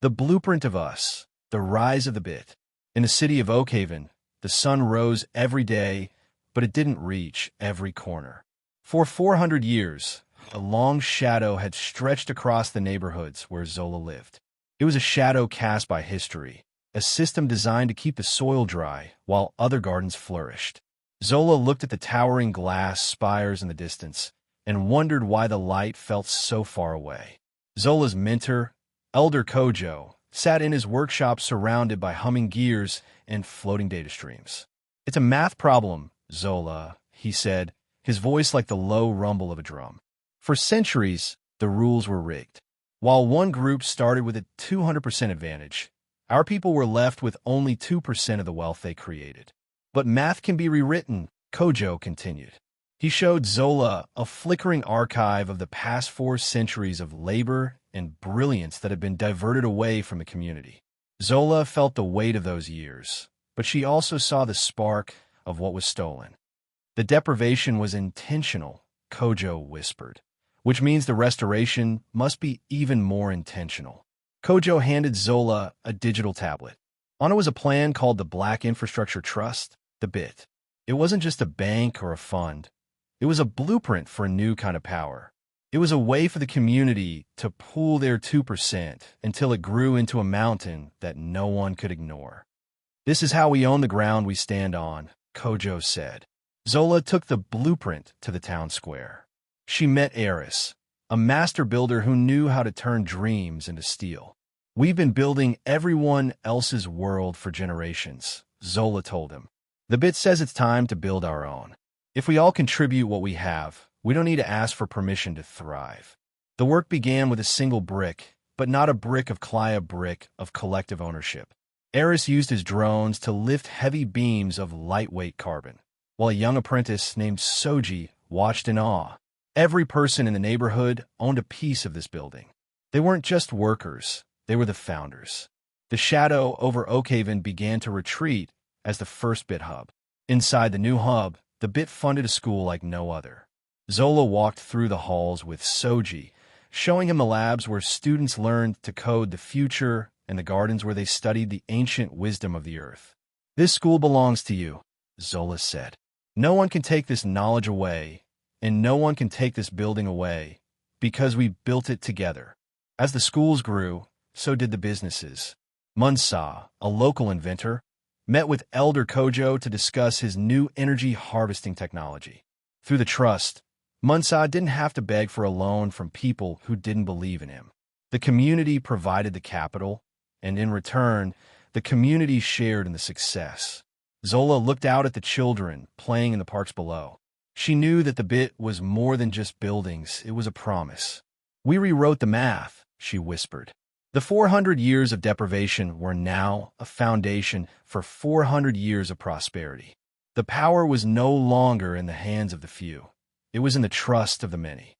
The blueprint of us, the rise of the bit. In the city of Oakhaven, the sun rose every day, but it didn't reach every corner. For 400 years, a long shadow had stretched across the neighborhoods where Zola lived. It was a shadow cast by history, a system designed to keep the soil dry while other gardens flourished. Zola looked at the towering glass spires in the distance and wondered why the light felt so far away. Zola's mentor, Elder Kojo, sat in his workshop surrounded by humming gears and floating data streams. "It's a math problem, Zola," he said, his voice like the low rumble of a drum. For centuries, the rules were rigged. While one group started with a 200% advantage, our people were left with only 2% of the wealth they created. But math can be rewritten, Kojo continued. He showed Zola a flickering archive of the past 4 centuries of labor and brilliance that had been diverted away from the community. Zola felt the weight of those years, but she also saw the spark of what was stolen. The deprivation was intentional, Kojo whispered, which means the restoration must be even more intentional. Kojo handed Zola a digital tablet. On it was a plan called the Black Infrastructure Trust, the B.I.T. It wasn't just a bank or a fund. It was a blueprint for a new kind of power. It was a way for the community to pool their 2% until it grew into a mountain that no one could ignore. "This is how we own the ground we stand on," Kojo said. Zola took the blueprint to the town square. She met Eris, a master builder who knew how to turn dreams into steel. "We've been building everyone else's world for generations," Zola told him. "The B.I.T says it's time to build our own. If we all contribute what we have, we don't need to ask for permission to thrive." The work began with a single brick, but not a brick of clay, a brick of collective ownership. Eris used his drones to lift heavy beams of lightweight carbon, while a young apprentice named Soji watched in awe. Every person in the neighborhood owned a piece of this building. They weren't just workers, they were the founders. The shadow over Oakhaven began to retreat as the first B.I.T hub. Inside the new hub, the B.I.T funded a school like no other. Zola walked through the halls with Soji, showing him the labs where students learned to code the future and the gardens where they studied the ancient wisdom of the earth. "This school belongs to you," Zola said. "No one can take this knowledge away, and no one can take this building away, because we built it together." As the schools grew, so did the businesses. Munsa, a local inventor, met with Elder Kojo to discuss his new energy harvesting technology. Through the trust, Munsa didn't have to beg for a loan from people who didn't believe in him. The community provided the capital, and in return, the community shared in the success. Zola looked out at the children playing in the parks below. She knew that the B.I.T was more than just buildings, it was a promise. "We rewrote the math," she whispered. The 400 years of deprivation were now a foundation for 400 years of prosperity. The power was no longer in the hands of the few. It was in the trust of the many.